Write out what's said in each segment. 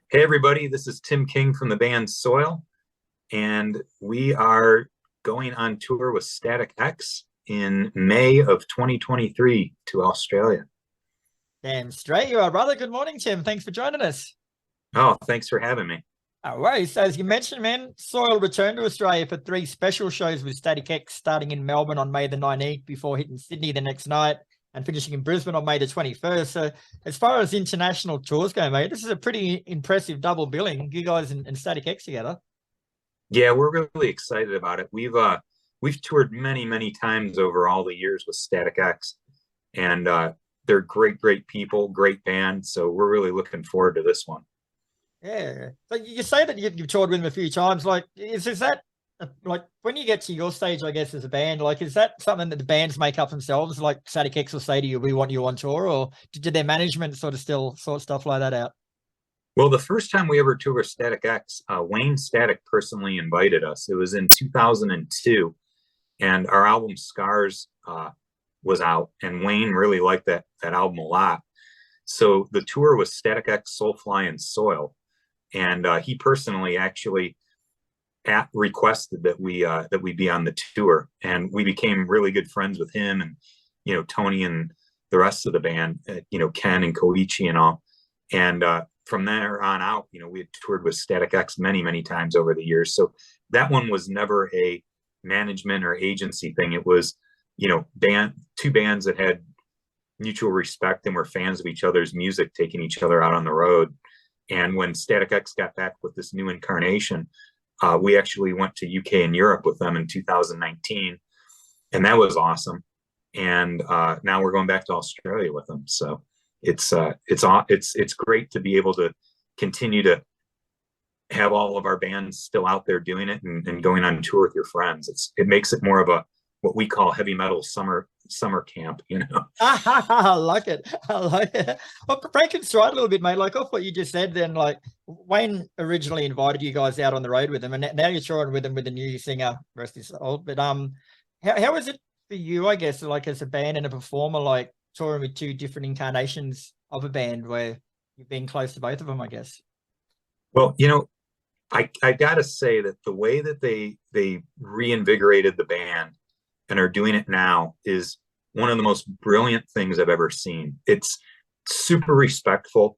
Hey everybody, this is Tim King from the band Soil, and we are going on tour with Static X in May of 2023 to Australia. Damn straight you are, brother. Good morning, Tim. Thanks for joining us. Oh, thanks for having me. All right. So as you mentioned, man, Soil returned to Australia for three special shows with Static X, starting in Melbourne on May the 19th before hitting Sydney the next night and finishing in Brisbane on May the 21st. So as far as international tours go, mate, this is a pretty impressive double billing, you guys and Static X together. Yeah, we're really excited about it. We've toured many times over all the years with Static X, and they're great people, great band. So we're really looking forward to this one. Yeah. So you say that you've toured with them a few times. Like, is that like when you get to your stage, I guess, as a band, like, is that something that the bands make up themselves? Like Static X will say to you, we want you on tour, or did their management sort of still sort stuff like that out? Well, the first time we ever toured with Static X, Wayne Static personally invited us. It was in 2002, and our album Scars was out, and Wayne really liked that album a lot. So the tour was Static X, Soulfly, and Soil, and he personally actually requested that we be on the tour, and we became really good friends with him, and Tony and the rest of the band, Ken and Koichi and all, and from there on out, we had toured with Static X many times over the years. So that one was never a management or agency thing. It was two bands that had mutual respect and were fans of each other's music, taking each other out on the road. And when Static X got back with this new incarnation, we actually went to UK and Europe with them in 2019, and that was awesome. And now we're going back to Australia with them. So it's great to be able to continue to have all of our bands still out there doing it and going on tour with your friends. It makes it more of a what we call heavy metal summer camp. I like it. I like it. Well, break it straight a little bit, mate. Like off what you just said, then, like Wayne originally invited you guys out on the road with him, and now you're touring with him with a new singer, rest his soul. But how is it for you? I guess, like as a band and a performer, like touring with two different incarnations of a band where you've been close to both of them, I guess. Well, I gotta say that the way that they reinvigorated the band and are doing it now is one of the most brilliant things I've ever seen. It's super respectful.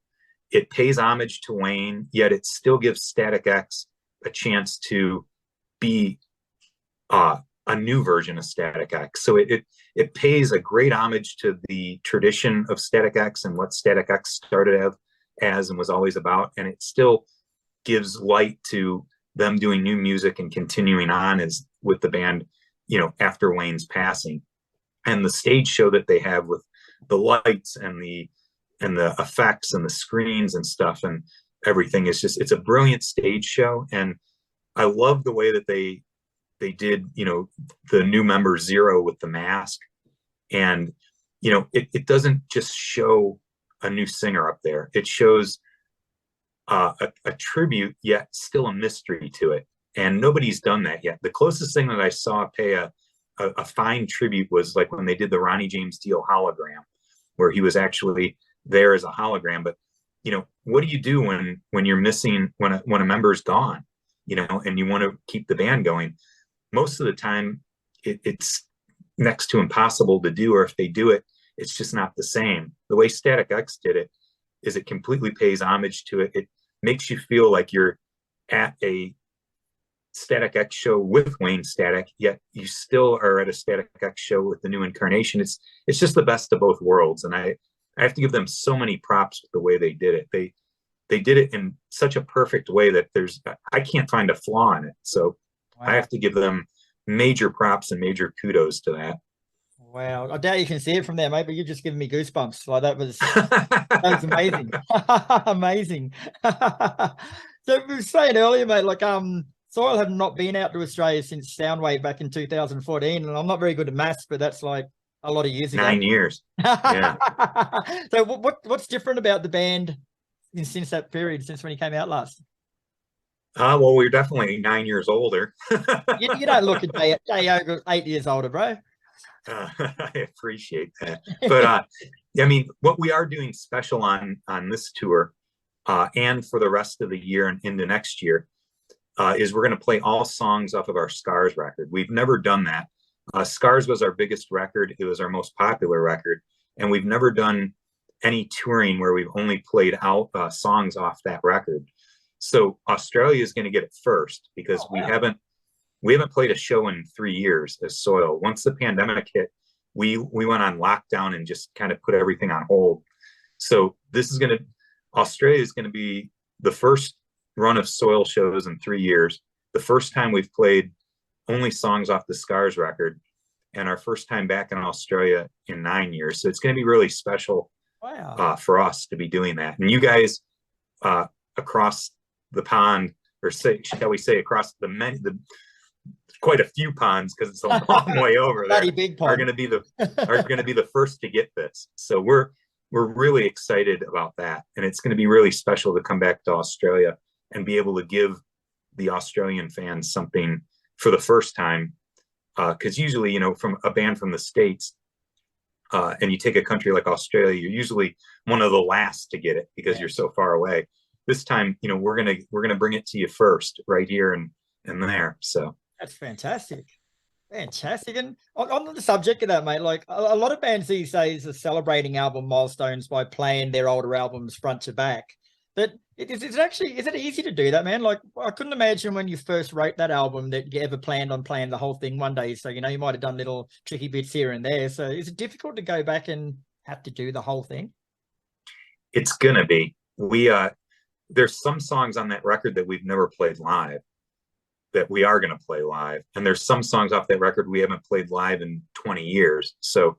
It pays homage to Wayne, yet it still gives Static X a chance to be a new version of Static X. So it pays a great homage to the tradition of Static X and what Static X started as and was always about, and it still gives light to them doing new music and continuing on as with the band, after Wayne's passing. And the stage show that they have with the lights and the effects and the screens and stuff and everything is it's a brilliant stage show. And I love the way that they did, the new member Zero with the mask. And, it doesn't just show a new singer up there. It shows a tribute, yet still a mystery to it. And nobody's done that yet. The closest thing that I saw pay a fine tribute was like when they did the Ronnie James Dio hologram, where he was actually there as a hologram. But what do you do when you're missing, when a member's gone, and you want to keep the band going? Most of the time, it's next to impossible to do, or if they do it, it's just not the same. The way Static X did it is it completely pays homage to it. It makes you feel like you're at a Static X show with Wayne Static, yet you still are at a Static X show with the new incarnation. It's just the best of both worlds, and I have to give them so many props with the way they did it. They did it in such a perfect way that I can't find a flaw in it. So wow. I have to give them major props and major kudos to that. Wow, I doubt you can see it from there, mate, but you've just given me goosebumps. Like that was amazing. Amazing. So we were saying earlier, mate, like Soil have not been out to Australia since Soundwave back in 2014, and I'm not very good at maths, but that's like a lot of years ago. 9 years. Yeah. So what's different about the band since that period, since when he came out last? Well, we're definitely 9 years older. you don't look a day over 8 years older, bro. I appreciate that. But I mean, what we are doing special on this tour and for the rest of the year and into next year, is we're going to play all songs off of our Scars record. We've never done that. Scars was our biggest record. It was our most popular record. And we've never done any touring where we've only played out songs off that record. So Australia is going to get it first, because we haven't played a show in 3 years as Soil. Once the pandemic hit, we went on lockdown and just kind of put everything on hold. So Australia is going to be the first run of Soil shows in 3 years. The first time we've played only songs off the Scars record, and our first time back in Australia in 9 years. So it's going to be really special for us to be doing that. And you guys across the pond, or shall we say across the quite a few ponds, because it's a long way over there, big are going to be the first to get this. So we're really excited about that, and it's going to be really special to come back to Australia and be able to give the Australian fans something for the first time, because usually, from a band from the States, and you take a country like Australia, you're usually one of the last to get it because you're so far away. This time, we're gonna bring it to you first, right here and there. So that's fantastic. Fantastic. And on the subject of that, mate, like a lot of bands these days are celebrating album milestones by playing their older albums front to back. But is it easy to do that, man? Like, I couldn't imagine when you first wrote that album that you ever planned on playing the whole thing one day. So, you might have done little tricky bits here and there. So is it difficult to go back and have to do the whole thing? It's gonna be. There's some songs on that record that we've never played live that we are going to play live. And there's some songs off that record we haven't played live in 20 years. So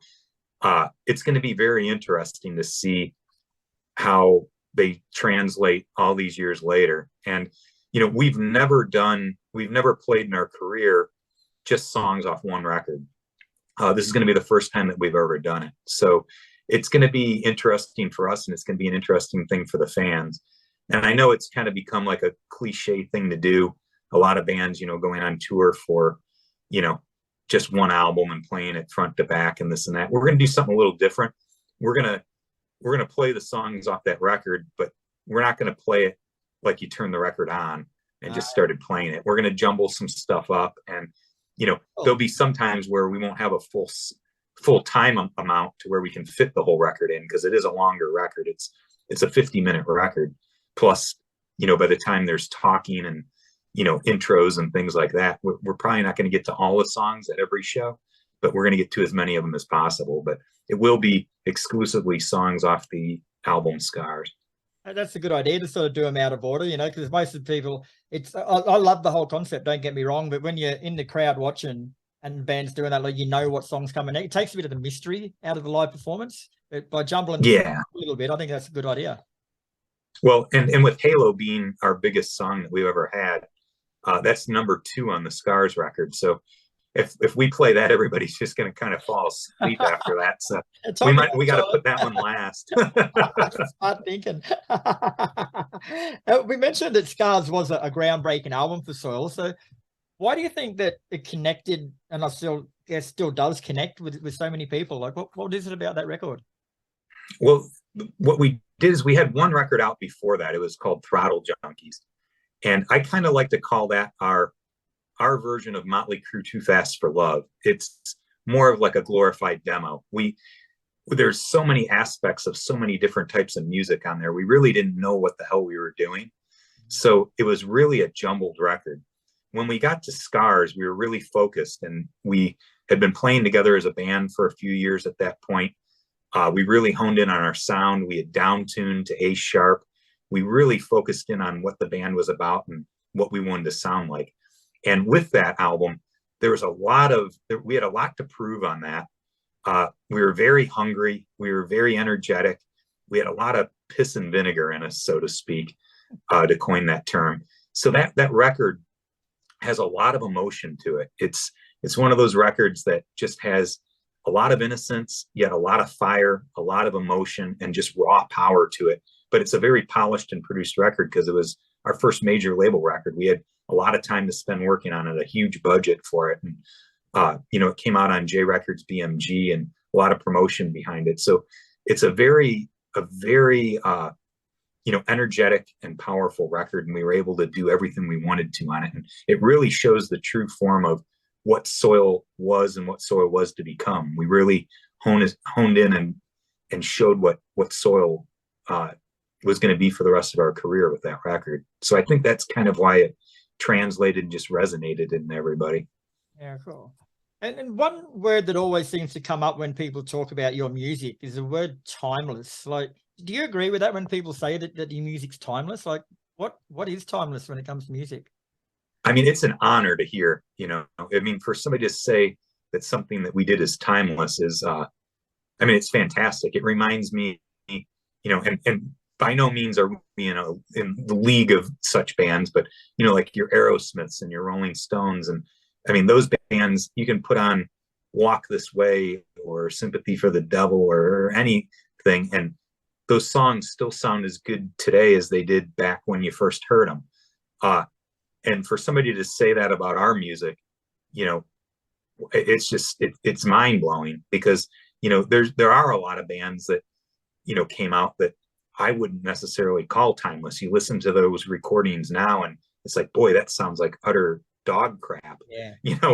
it's going to be very interesting to see how they translate all these years later. And, we've never played in our career just songs off one record. This is going to be the first time that we've ever done it. So it's going to be interesting for us, and it's going to be an interesting thing for the fans. And I know it's kind of become like a cliche thing to do. A lot of bands, going on tour for, just one album and playing it front to back and this and that. We're going to do something a little different. We're going to play the songs off that record, but we're not going to play it like you turn the record on and just started playing it. We're going to jumble some stuff up, and, there'll be some times where we won't have a full time amount to where we can fit the whole record in, because it is a longer record. It's a 50-minute record. Plus, by the time there's talking and, intros and things like that, we're probably not going to get to all the songs at every show, but we're going to get to as many of them as possible. But it will be exclusively songs off the album Scars. That's a good idea to sort of do them out of order, because most of the people, I love the whole concept, don't get me wrong, but when you're in the crowd watching and bands doing that, like, what song's coming next, it takes a bit of the mystery out of the live performance. But by jumbling a little bit, I think that's a good idea. Well, and with Halo being our biggest song that we've ever had, that's number 2 on the Scars record. So if we play that, everybody's just going to kind of fall asleep after that. So we got to put that one last. Start thinking. We mentioned that Scars was a groundbreaking album for Soil. So why do you think that it connected, and I still does connect with so many people? Like, what is it about that record? Well, what we did is we had one record out before that. It was called Throttle Junkies. And I kind of like to call that our version of Motley Crue Too Fast for Love. It's more of like a glorified demo. There's so many aspects of so many different types of music on there. We really didn't know what the hell we were doing. So it was really a jumbled record. When we got to Scars, we were really focused, and we had been playing together as a band for a few years at that point. We really honed in on our sound. We had down-tuned to A sharp. We really focused in on what the band was about and what we wanted to sound like. And with that album, we had a lot to prove on that. We were very hungry. We were very energetic. We had a lot of piss and vinegar in us, so to speak, to coin that term. So that record has a lot of emotion to it. It's one of those records that just has a lot of innocence, yet a lot of fire, a lot of emotion, and just raw power to it. But it's a very polished and produced record because it was our first major label record. We had a lot of time to spend working on it, a huge budget for it. And, it came out on J Records BMG and a lot of promotion behind it. So it's a very energetic and powerful record, and we were able to do everything we wanted to on it. And it really shows the true form of what soil was and what soil was to become. We really honed in and showed what soil was going to be for the rest of our career with that record. So I think that's kind of why it translated and just resonated in everybody. Yeah, cool. And one word that always seems to come up when people talk about your music is the word timeless. Like, do you agree with that when people say that your music's timeless? Like, what is timeless when it comes to music? I mean, it's an honor to hear, I mean, for somebody to say that something that we did is timeless is, I mean, it's fantastic. It reminds me, and by no means are we, in the league of such bands, but, like your Aerosmiths and your Rolling Stones. And I mean, those bands, you can put on Walk This Way or Sympathy for the Devil or anything, and those songs still sound as good today as they did back when you first heard them. And for somebody to say that about our music, it's just, it's mind blowing, because, there are a lot of bands that, came out that I wouldn't necessarily call timeless. You listen to those recordings now and it's like, boy, that sounds like utter dog crap,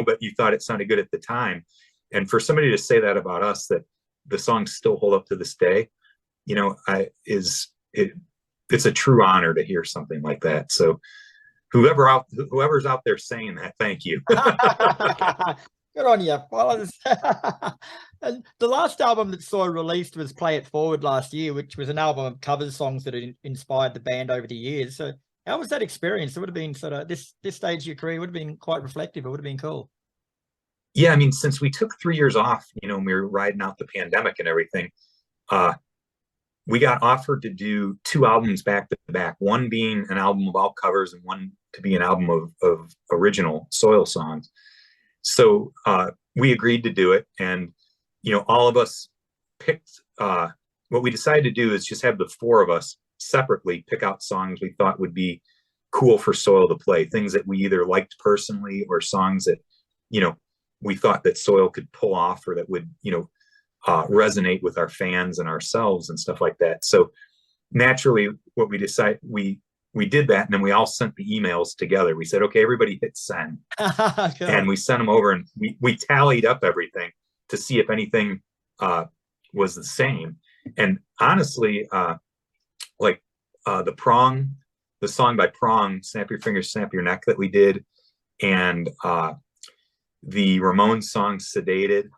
but you thought it sounded good at the time. And for somebody to say that about us, that the songs still hold up to this day, it's a true honor to hear something like that. So whoever's out there saying that, thank you. Good on you, fellas. And the last album that saw released was Play It Forward last year, which was an album of cover songs that had inspired the band over the years. So how was that experience? It would have been sort of this stage of your career would have been quite reflective. It would have been cool. Yeah, I mean, since we took 3 years off, we were riding out the pandemic and everything, we got offered to do 2 albums back to back, one being an album of all covers and one to be an album of original soil songs. So we agreed to do it. And, all of us picked, what we decided to do is just have the 4 of us separately pick out songs we thought would be cool for soil to play, things that we either liked personally or songs that, we thought that soil could pull off or that would, resonate with our fans and ourselves and stuff like that. So naturally, what we decided, we did that, and then we all sent the emails together. We said, okay, everybody hit send. Cool. And we sent them over, and we tallied up everything to see if anything was the same. And honestly, the song by Prong, Snap Your Fingers, Snap Your Neck, that we did, and the Ramones song Sedated,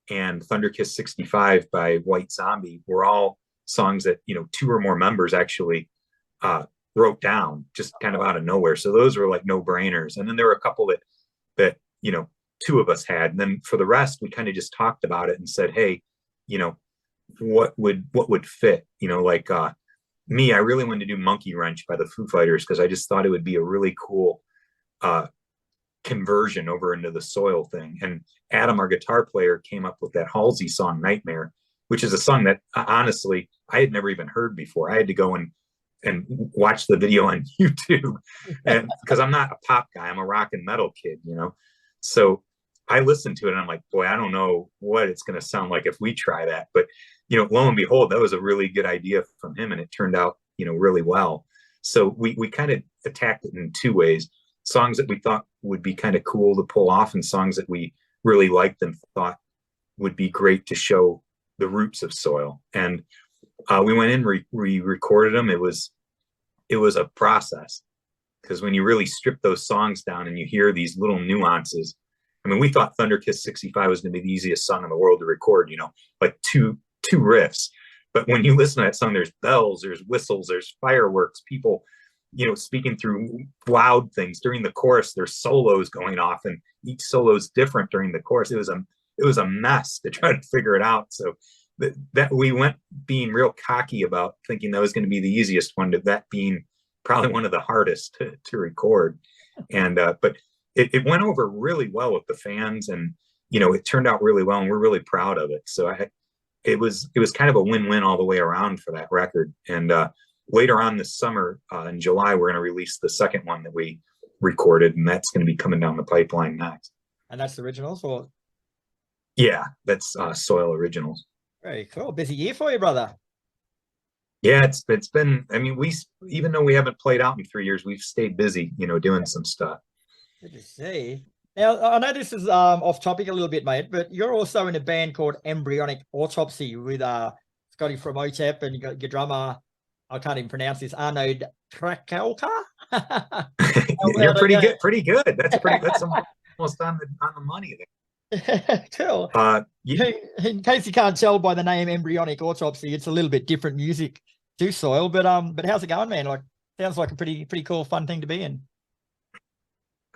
and Thunder Kiss 65 by White Zombie were all songs that 2 or more members actually wrote down just kind of out of nowhere. So those were like no-brainers. And then there were a couple that 2 of us had. And then for the rest, we kind of just talked about it and said, hey, what would fit? Me, I really wanted to do Monkey Wrench by the Foo Fighters because I just thought it would be a really cool conversion over into the soil thing. And Adam, our guitar player, came up with that Halsey song Nightmare, which is a song that honestly I had never even heard before. I had to go and watch the video on YouTube, and because I'm not a pop guy, I'm a rock and metal kid, so I listened to it and I'm like, boy, I don't know what it's going to sound like if we try that. But lo and behold, that was a really good idea from him, and it turned out really well. So we kind of attacked it in 2 ways: songs that we thought would be kind of cool to pull off, and songs that we really liked and thought would be great to show the roots of soil. And we went in, we recorded them. It was a process, because when you really strip those songs down and you hear these little nuances, I mean, we thought Thunder Kiss 65 was going to be the easiest song in the world to record, like two riffs. But when you listen to that song, there's bells, there's whistles, there's fireworks, people speaking through loud things. During the chorus, there's solos going off, and each solo is different during the chorus. It was a mess to try to figure it out. So that we went being real cocky about thinking that was going to be the easiest one, to that being probably one of the hardest to record. And but it went over really well with the fans, and it turned out really well, and we're really proud of it. So it was kind of a win-win all the way around for that record. And later on this summer, in July, we're going to release the second one that we recorded, and that's going to be coming down the pipeline next. And that's the originals, or? Yeah, that's Soil Originals. Very cool. Busy year for you, brother. Yeah, it's been. I mean, we even though we haven't played out in 3 years, we've stayed busy, doing some stuff. Good to see. Now, I know this is off topic a little bit, mate, but you're also in a band called Embryonic Autopsy with Scotty from OTEP, and you got your drummer, I can't even pronounce this, Arnold Trakalka. You're pretty good. Pretty good. That's almost on the money there. Cool. You, in case you can't tell by the name Embryonic Autopsy, it's a little bit different music to Soil, but how's it going, man? Like, sounds like a pretty cool, fun thing to be in.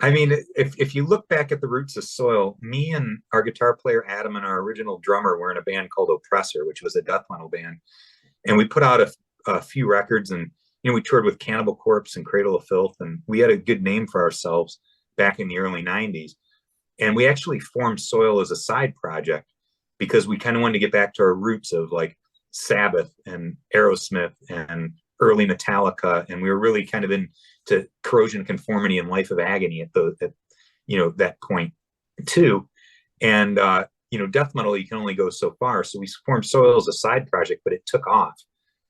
I mean, if you look back at the roots of Soil, me and our guitar player Adam and our original drummer were in a band called Oppressor, which was a death metal band, and we put out a few records, and we toured with Cannibal Corpse and Cradle of Filth, and we had a good name for ourselves back in the early '90s. And we actually formed Soil as a side project because we kind of wanted to get back to our roots of like Sabbath and Aerosmith and early Metallica, and we were really kind of into Corrosion Conformity and Life of Agony at that point too. And death metal, you can only go so far. So we formed Soil as a side project, but it took off,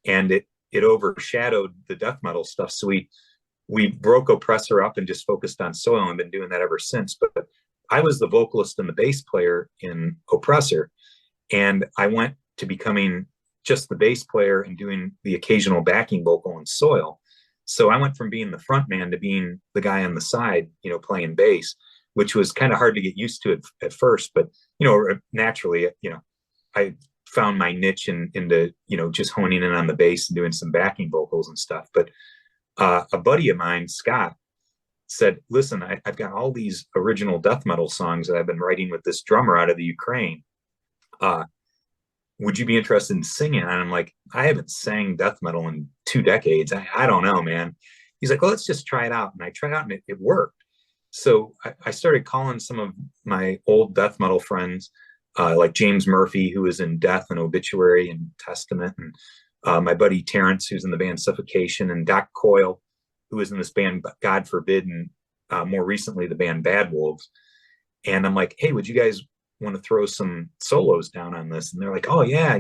and it overshadowed the death metal stuff. So we broke Oppressor up and just focused on Soil, and been doing that ever since. But I was the vocalist and the bass player in Oppressor, and I went to becoming just the bass player and doing the occasional backing vocal in Soil. So I went from being the front man to being the guy on the side, playing bass, which was kind of hard to get used to at first. But, naturally, I found my niche into, just honing in on the bass and doing some backing vocals and stuff. But a buddy of mine, Scott, said, listen, I've got all these original death metal songs that I've been writing with this drummer out of the Ukraine. Would you be interested in singing? And I'm like, I haven't sang death metal in 2 decades. I don't know, man. He's like, well, let's just try it out. And I tried it out, and it worked. So I started calling some of my old death metal friends, like James Murphy, who was in Death and Obituary and Testament, and my buddy Terrence, who's in the band Suffocation, and Doc Coyle, who was in this band God Forbid, and more recently the band Bad Wolves. And I'm like, hey, would you guys want to throw some solos down on this? And they're like, oh yeah,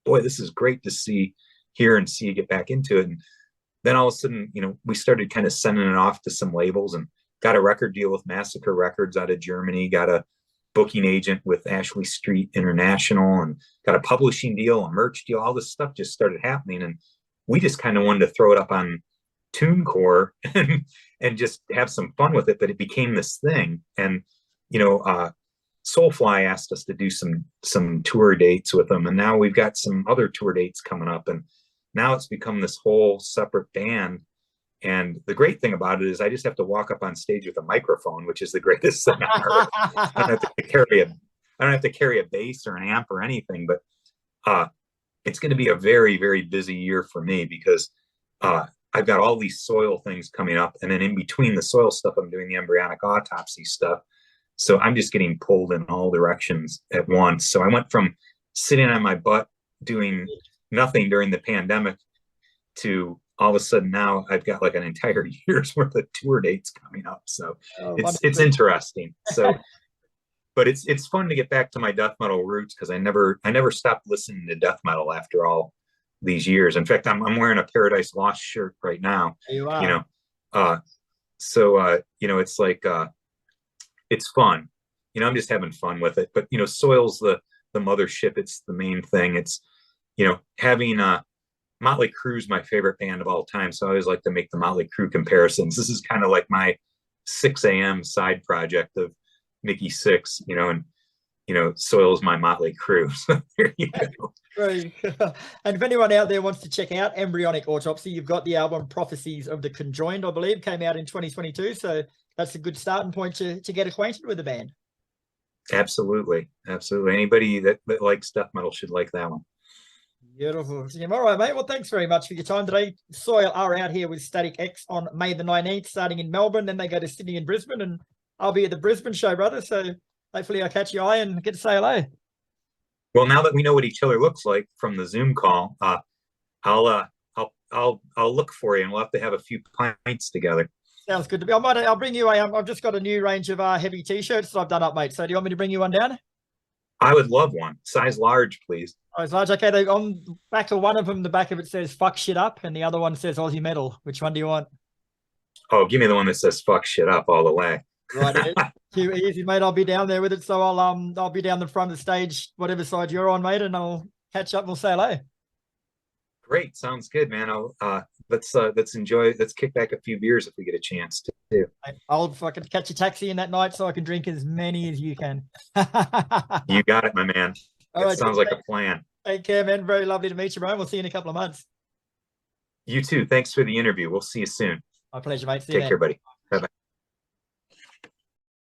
boy, this is great to hear and see you get back into it. And then all of a sudden, we started kind of sending it off to some labels, and got a record deal with Massacre Records out of Germany, got a booking agent with Ashley Street International, and got a publishing deal, a merch deal. All this stuff just started happening, and we just kind of wanted to throw it up on TuneCore and just have some fun with it. But it became this thing, and Soulfly asked us to do some tour dates with them, and now we've got some other tour dates coming up, and now it's become this whole separate band. And the great thing about it is I just have to walk up on stage with a microphone, which is the greatest thing on earth. I don't have to carry a bass or an amp or anything. But it's going to be a very, very busy year for me, because I've got all these Soil things coming up, and then in between the Soil stuff, I'm doing the Embryonic Autopsy stuff. So I'm just getting pulled in all directions at once. So I went from sitting on my butt doing nothing during the pandemic to all of a sudden now I've got like an entire year's worth of tour dates coming up. So it's interesting. So, but it's fun to get back to my death metal roots, because I never stopped listening to death metal after all these years. In fact, I'm wearing a Paradise Lost shirt right now. You are. It's like it's fun. I'm just having fun with it. But Soil's the mothership. It's the main thing. It's having Motley Crue's my favorite band of all time, so I always like to make the Motley Crue comparisons. This is kind of like my 6 a.m. side project of Mickey Six, and Soil is my Motley Crue. So there you go. Right. And if anyone out there wants to check out Embryonic Autopsy, you've got the album Prophecies of the Conjoined, I believe, came out in 2022. So that's a good starting point to get acquainted with the band. Absolutely. Anybody that likes death metal should like that one. Beautiful. All right, mate. Well, thanks very much for your time today. Soil are out here with Static X on May the 19th, starting in Melbourne. Then they go to Sydney and Brisbane, and I'll be at the Brisbane show, brother. So hopefully I'll catch your eye and get to say hello. Well, now that we know what each other looks like from the Zoom call, I'll look for you, and we'll have to have a few pints together. Sounds good to me. I'll bring you I've just got a new range of heavy t-shirts that I've done up, mate. So do you want me to bring you one down? I would love one. Size large, please. Oh, it's large. Okay, on back of one of them, the back of it says "fuck shit up," and the other one says "Aussie metal." Which one do you want? Oh, give me the one that says "fuck shit up" all the way. Right, too easy, mate. I'll be down there with it, so I'll be down the front of the stage, whatever side you're on, mate, and I'll catch up and we'll say hello. Great, sounds good, man. Let's enjoy. Let's kick back a few beers if we get a chance to. I'll fucking catch a taxi in that night so I can drink as many as you can. You got it, my man. All It right, sounds like a plan. take care, man. Very lovely to meet you, bro. We'll see you in a couple of months. You too. Thanks for the interview. We'll see you soon. My pleasure, mate. See you Take then. care, buddy.